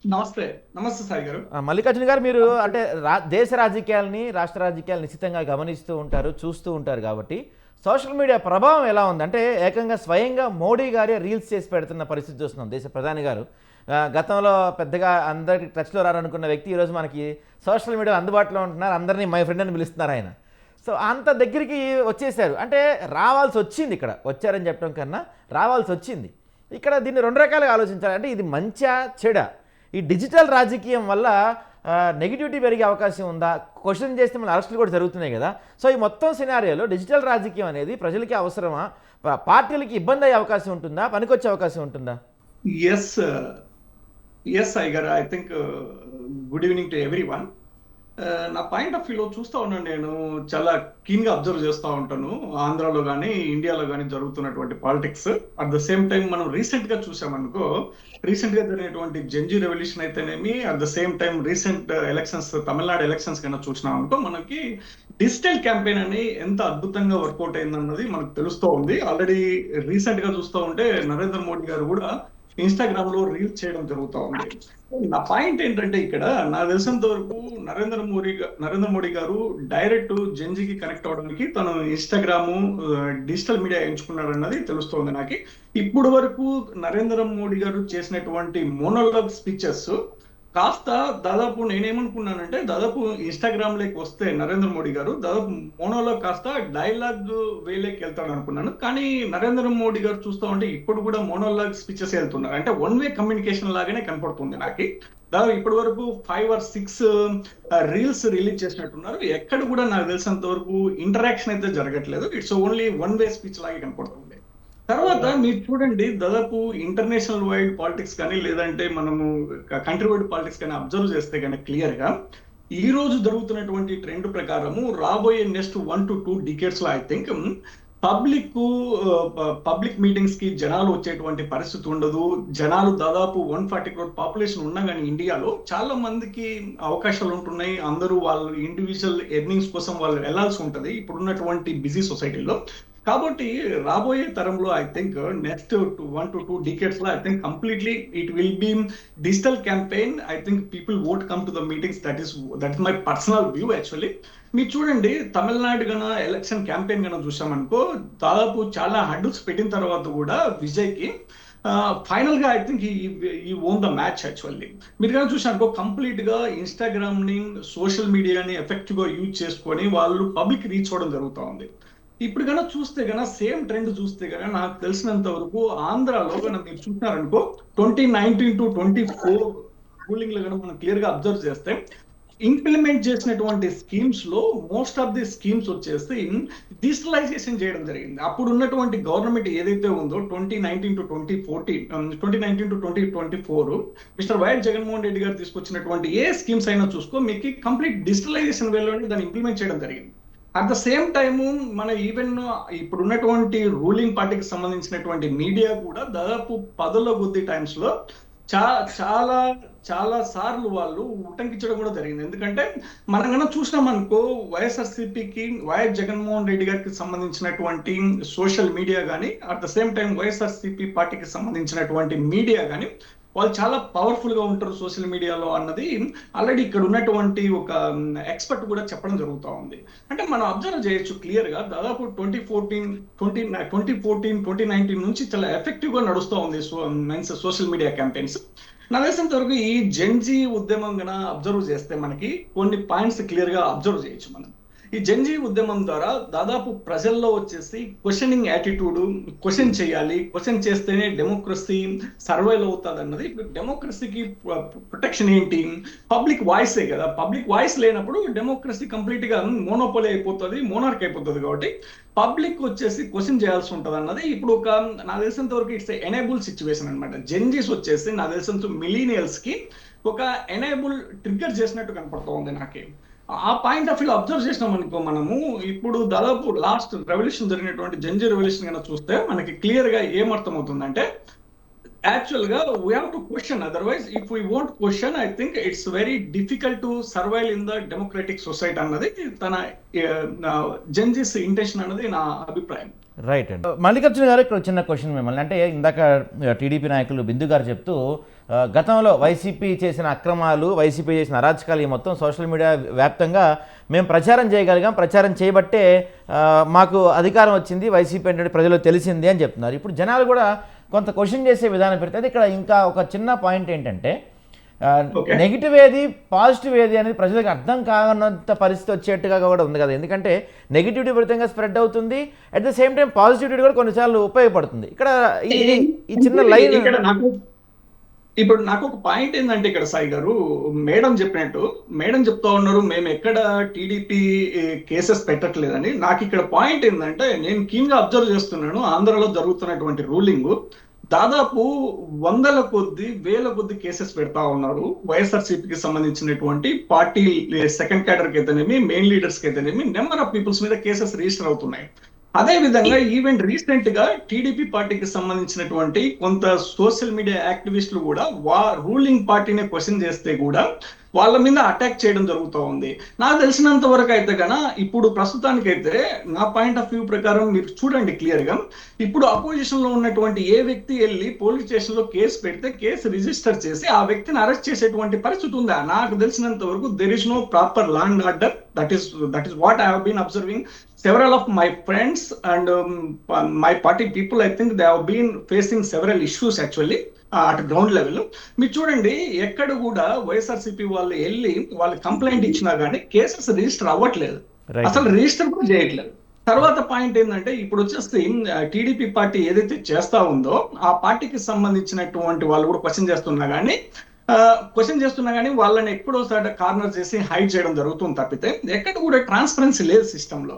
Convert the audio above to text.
నమస్తే. నమస్తే సాయి గారు. మల్లికార్జున గారు, మీరు అంటే దేశ రాజకీయాలని, రాష్ట్ర రాజకీయాలను నిశ్చితంగా గమనిస్తూ ఉంటారు, చూస్తూ ఉంటారు కాబట్టి సోషల్ మీడియా ప్రభావం ఎలా ఉంది? అంటే ఏకంగా స్వయంగా మోడీ గారే రీల్స్ చేసి పెడుతున్న పరిస్థితి చూస్తున్నాం. దేశ ప్రధాని గారు గతంలో పెద్దగా అందరికి టచ్లో రారనుకున్న వ్యక్తి ఈరోజు మనకి సోషల్ మీడియా అందుబాటులో ఉంటున్నారు, అందరినీ మై ఫ్రెండ్ అని పిలుస్తున్నారు ఆయన. సో అంత దగ్గరికి వచ్చేసారు. అంటే రావాల్సి వచ్చింది, ఇక్కడ వచ్చారని చెప్పడం కన్నా రావాల్సి వచ్చింది. ఇక్కడ దీన్ని రెండు రకాలుగా ఆలోచించాలి. అంటే ఇది మంచా చెడా? ఈ డిజిటల్ రాజకీయం వల్ల నెగిటివిటీ పెరిగే అవకాశం ఉందా? క్వశ్చన్ చేస్తే మన అరెస్టులు కూడా జరుగుతున్నాయి కదా. సో ఈ మొత్తం సినారియోలో డిజిటల్ రాజకీయం అనేది ప్రజలకి అవసరమా? పార్టీలకి ఇబ్బంది అయ్యే అవకాశం ఉంటుందా? పనికొచ్చే అవకాశం ఉంటుందా? యెస్. యెస్ సాయి గారు. I think good evening to everyone. నా పాయింట్ ఆఫ్ వ్యూలో చూస్తా ఉన్నాను. నేను చాలా కీన్ గా అబ్జర్వ్ చేస్తూ ఉంటాను. ఆంధ్రాలో కానీ ఇండియాలో కానీ జరుగుతున్నటువంటి politics. At the same time మనం రీసెంట్ గా చూసామనుకో, రీసెంట్ గా జరిగినటువంటి జెన్జీ రెవల్యూషన్ అయితేనేమి, at the same time recent elections, Tamil Nadu elections కన్నా చూసినాం అనుకో, మనకి డిజిటల్ క్యాంపెయిన్ అని ఎంత అద్భుతంగా వర్కౌట్ అయిందన్నది మనకు తెలుస్తూ ఉంది. ఆల్రెడీ రీసెంట్ గా చూస్తూ ఉంటే నరేంద్ర మోడీ గారు కూడా ఇన్స్టాగ్రామ్ లో రీల్స్ చేయడం జరుగుతూ ఉంది. నా పాయింట్ ఏంటంటే, ఇక్కడ నాకు తెలిసినంత వరకు నరేంద్ర మోడీ గారు డైరెక్ట్ జెన్జీకి కనెక్ట్ అవడానికి తను ఇన్స్టాగ్రాము, డిజిటల్ మీడియా ఎంచుకున్నాడు అన్నది తెలుస్తోంది నాకు. ఇప్పుడు వరకు నరేంద్ర మోడీ గారు చేసినటువంటి మోనోలాగ్ స్పీచెస్ కాస్త దాదాపు నేనేమనుకున్నానంటే, దాదాపు ఇన్స్టాగ్రామ్ లేకి వస్తే నరేంద్ర మోడీ గారు దాదాపు మోనోలో కాస్త డైలాగ్ వేలేకి వెళ్తాడు అనుకున్నాను. కానీ నరేంద్ర మోడీ గారు చూస్తా ఉంటే ఇప్పుడు కూడా మోనోలాగ్ స్పీచెస్ వెళ్తున్నారు. అంటే వన్ వే కమ్యూనికేషన్ లాగానే కనపడుతుంది నాకు. దాదాపు ఇప్పటి వరకు 5 or 6 రీల్స్ రిలీజ్ చేసినట్టున్నారు. ఎక్కడ కూడా నాకు తెలిసినంత వరకు ఇంటరాక్షన్ అయితే జరగట్లేదు. It's only one way speech లాగే కనపడుతుంది. తర్వాత మీరు చూడండి, దాదాపు ఇంటర్నేషనల్ వైడ్ పాలిటిక్స్ కానీ, లేదంటే మనము కంట్రీ వైడ్ పాలిటిక్స్ కానీ అబ్జర్వ్ చేస్తే కనుక క్లియర్ గా ఈ రోజు జరుగుతున్నటువంటి ట్రెండ్ ప్రకారము రాబోయే నెక్స్ట్ 1 to 2 డికేట్స్ లో ఐ థింక్ పబ్లిక్ మీటింగ్స్ కి జనాలు వచ్చేటువంటి పరిస్థితి ఉండదు. జనాలు దాదాపు 140 crore పాపులేషన్ ఉన్నా కానీ ఇండియాలో చాలా మందికి అవకాశాలు ఉంటున్నాయి. అందరూ వాళ్ళ ఇండివిజువల్ ఎర్నింగ్స్ కోసం వాళ్ళు వెళ్లాల్సి ఉంటది ఇప్పుడున్నటువంటి బిజీ సొసైటీలో. కాబట్టి రాబోయే తరంలో I think next 1 to 2 decades లో I think completely it will be digital campaign. I think people won't come to the meetings. That is my personal view actually. మీరు చూడండి, తమిళనాడు గన ఎలక్షన్ క్యాంపెయిన్ గన చూసామనుకో, దాదాపు చాలా హడ్డల్స్ పెట్టిన తర్వాత కూడా విజయ్కి ఫైనల్ గా ఐ థింక్ ఈ ఓన్ ద మ్యాచ్ యాక్చువల్లీ. మీరు కానీ చూసానుకో, కంప్లీట్ గా ఇన్స్టాగ్రామ్ ని, సోషల్ మీడియాని ఎఫెక్టివ్ గా యూజ్ చేసుకొని వాళ్ళు పబ్లిక్ రీచ్ అవ్వడం జరుగుతూ ఉంది. ఇప్పుడు కన్నా చూస్తే కన్నా సేమ్ ట్రెండ్ చూస్తే కన్నా నాకు తెలిసినంత వరకు ఆంధ్రాలో కన్నా మీరు చూసినారనుకో, 2019 to 24 రూలింగ్ లో కన్నా మనం క్లియర్ గా అబ్జర్వ్ చేస్తే ఇంప్లిమెంట్ చేసినటువంటి స్కీమ్స్ లో మోస్ట్ ఆఫ్ ది స్కీమ్స్ వచ్చేసి డిజిటలైజేషన్ చేయడం జరిగింది. అప్పుడు ఉన్నటువంటి గవర్నమెంట్ ఏదైతే ఉందో 2019 to 2024 mister YS Jaganmohan Reddy గారు తీసుకొచ్చినటువంటి ఏ స్కీమ్స్ అయినా చూసుకో, మీకు కంప్లీట్ డిజిటలైజేషన్ వేలోనే దాన్ని ఇంప్లిమెంట్ చేయడం జరిగింది. అట్ ద సేమ్ టైము మన ఈవెన్ ఇప్పుడు ఉన్నటువంటి రూలింగ్ పార్టీకి సంబంధించినటువంటి మీడియా కూడా దాదాపు 10 కొద్ది టైమ్స్ లో చాలా చాలా సార్లు వాళ్ళు ఉటంకించడం కూడా జరిగింది. ఎందుకంటే మనం కన్నా చూసినాం అనుకో, వైఎస్ఆర్సీపీకి, వైఎస్ జగన్మోహన్ రెడ్డి గారికి సంబంధించినటువంటి సోషల్ మీడియా కానీ, at the same time YSRCP పార్టీకి సంబంధించినటువంటి మీడియా కానీ వాళ్ళు చాలా పవర్ఫుల్ గా ఉంటారు సోషల్ మీడియాలో అన్నది ఆల్రెడీ ఇక్కడ ఉన్నటువంటి ఒక ఎక్స్పర్ట్ కూడా చెప్పడం జరుగుతూ ఉంది. అంటే మనం అబ్జర్వ్ చేయొచ్చు క్లియర్ గా, దాదాపు 2019 నుంచి చాలా ఎఫెక్టివ్ గా నడుస్తూ ఉంది సోషల్ మీడియా క్యాంపెయిన్స్. నాకు తెలిసినంత వరకు ఈ జెన్జీ ఉద్యమం గన అబ్జర్వ్ చేస్తే మనకి కొన్ని పాయింట్స్ క్లియర్ గా అబ్జర్వ్ చేయొచ్చు మనం. ఈ జెన్జీ ఉద్యమం ద్వారా దాదాపు ప్రజల్లో వచ్చేసి క్వశ్చనింగ్ యాటిట్యూడ్, క్వశ్చన్ చేయాలి, క్వశ్చన్ చేస్తేనే డెమోక్రసీ సర్వైవ్ అవుతుంది అన్నది. ఇప్పుడు డెమోక్రసీకి ప్రొటెక్షన్ ఏంటి? పబ్లిక్ వాయిసే కదా. పబ్లిక్ వాయిస్ లేనప్పుడు డెమోక్రసీ కంప్లీట్ గా మోనోపోలీ అయిపోతుంది, మోనార్క్ అయిపోతుంది. కాబట్టి పబ్లిక్ వచ్చేసి క్వశ్చన్ చేయాల్సి ఉంటుంది అన్నది ఇప్పుడు ఒక నాకు తెలిసినంత వరకు ఇట్స్ ఎనేబుల్ సిచ్యువేషన్ అనమాట. జెన్జీస్ వచ్చేసి నాకు తెలిసినంత మిలీనియల్స్ కి ఒక ఎనేబుల్ ట్రిగ్గర్ చేసినట్టు కనపడుతూ ఉంది నాకు. ఆ పాయింట్ ఆఫ్ వ్యూ అబ్జర్వ్ చేసినాం అనుకో, మనము ఇప్పుడు దాదాపు లాస్ట్ రెవల్యూషన్ జరిగినటువంటి జెన్జీ రెవల్యూషన్ కన్నా చూస్తే మనకి క్లియర్ గా ఏమర్థం అవుతుందంటే, యాక్చువల్ గా we have to question. Otherwise if we won't question, I think it's very difficult to survive in the democratic society అన్నది తన జెన్జీస్ ఇంటెన్షన్ అన్నది నా అభిప్రాయం. రైట్ అండి. మల్లికార్జున గారు, ఇక్కడ చిన్న క్వశ్చన్ మిమ్మల్ని. అంటే ఇందాక టీడీపీ నాయకులు బిందు గారు చెప్తూ గతంలో వైసీపీ చేసిన అక్రమాలు, వైసీపీ చేసిన అరాచకాలు ఈ మొత్తం సోషల్ మీడియా వ్యాప్తంగా మేము ప్రచారం చేయగలిగాం, ప్రచారం చేయబట్టే మాకు అధికారం వచ్చింది, వైసీపీ అంటే ప్రజలకు తెలిసింది అని చెప్తున్నారు. ఇప్పుడు జనాలు కూడా కొంత క్వశ్చన్ చేసే విధానం పెడితే ఇక్కడ ఇంకా ఒక చిన్న పాయింట్ ఏంటంటే నెగిటివ్ ఏది పాజిటివ్ ఏది అనేది ప్రజలకు అర్థం కానంత పరిస్థితి వచ్చేట్టుగా కూడా ఉంది కదా. ఎందుకంటే నెగిటివిటీ విపరీతంగా స్ప్రెడ్ అవుతుంది, at the same time positivity కూడా కొన్నిసార్లు ఉపయోగపడుతుంది. ఇక్కడ ఈ చిన్న లైన్ ఇక్కడ ఇప్పుడు నాకు ఒక పాయింట్ ఏంటంటే ఇక్కడ సాయి గారు, మేడం చెప్పినట్టు మేడం చెప్తా ఉన్నారు మేము ఎక్కడ టీడీపీ కేసెస్ పెట్టట్లేదని. నాకు ఇక్కడ పాయింట్ ఏంటంటే నేను కీన్ గా అబ్జర్వ్ చేస్తున్నాను ఆంధ్రలో జరుగుతున్నటువంటి రూలింగ్. దాదాపు వందల కొద్ది వేల కొద్ది కేసెస్ పెడతా ఉన్నారు వైఎస్ఆర్సీపీకి సంబంధించినటువంటి పార్టీ సెకండ్ క్యాడర్ కి అయితేనేమి, మెయిన్ లీడర్స్ కి అయితేనేమి నెంబర్ ఆఫ్ పీపుల్స్ మీద కేసెస్ రిజిస్టర్ అవుతున్నాయి. అదే విధంగా ఈవెన్ రీసెంట్ గా టీడీపీ పార్టీకి సంబంధించినటువంటి కొంత సోషల్ మీడియా యాక్టివిస్టులు కూడా రూలింగ్ పార్టీని క్వశ్చన్ చేస్తే కూడా వాళ్ళ మీద అటాక్ చేయడం జరుగుతూ ఉంది. నాకు తెలిసినంత వరకు అయితే కనుక ఇప్పుడు ప్రస్తుతానికైతే నా పాయింట్ ఆఫ్ వ్యూ ప్రకారం మీరు చూడండి క్లియర్ గా, ఇప్పుడు అపోజిషన్ లో ఉన్నటువంటి ఏ వ్యక్తి వెళ్ళి పోలీస్ స్టేషన్ లో కేసు పెడితే కేసు రిజిస్టర్ చేసి ఆ వ్యక్తిని అరెస్ట్ చేసేటువంటి పరిస్థితి ఉందా? నాకు తెలిసినంత వరకు there is no proper law and order. That is what I have been observing. Several of my friends and my party people, I think they have been facing several issues actually at ground level. మీరు చూడండి ఎక్కడ కూడా వైఎస్ఆర్సీపీ వాళ్ళు వెళ్ళి వాళ్ళు complaint ఇచ్చినా కానీ cases register అవ్వట్లేదు, అసలు రిజిస్టర్ కూడా చేయట్లేదు. తర్వాత పాయింట్ ఏంటంటే ఇప్పుడు వచ్చేసి టీడీపీ పార్టీ ఏదైతే చేస్తా ఉందో ఆ పార్టీకి సంబంధించినటువంటి వాళ్ళు కూడా క్వశ్చన్ చేస్తున్నా కానీ వాళ్ళని ఎక్కడోసారి కార్నర్ చేసి హైడ్ చేయడం జరుగుతుంది తప్పితే ఎక్కడ కూడా ట్రాన్స్పరెన్సీ లేదు సిస్టమ్ లో.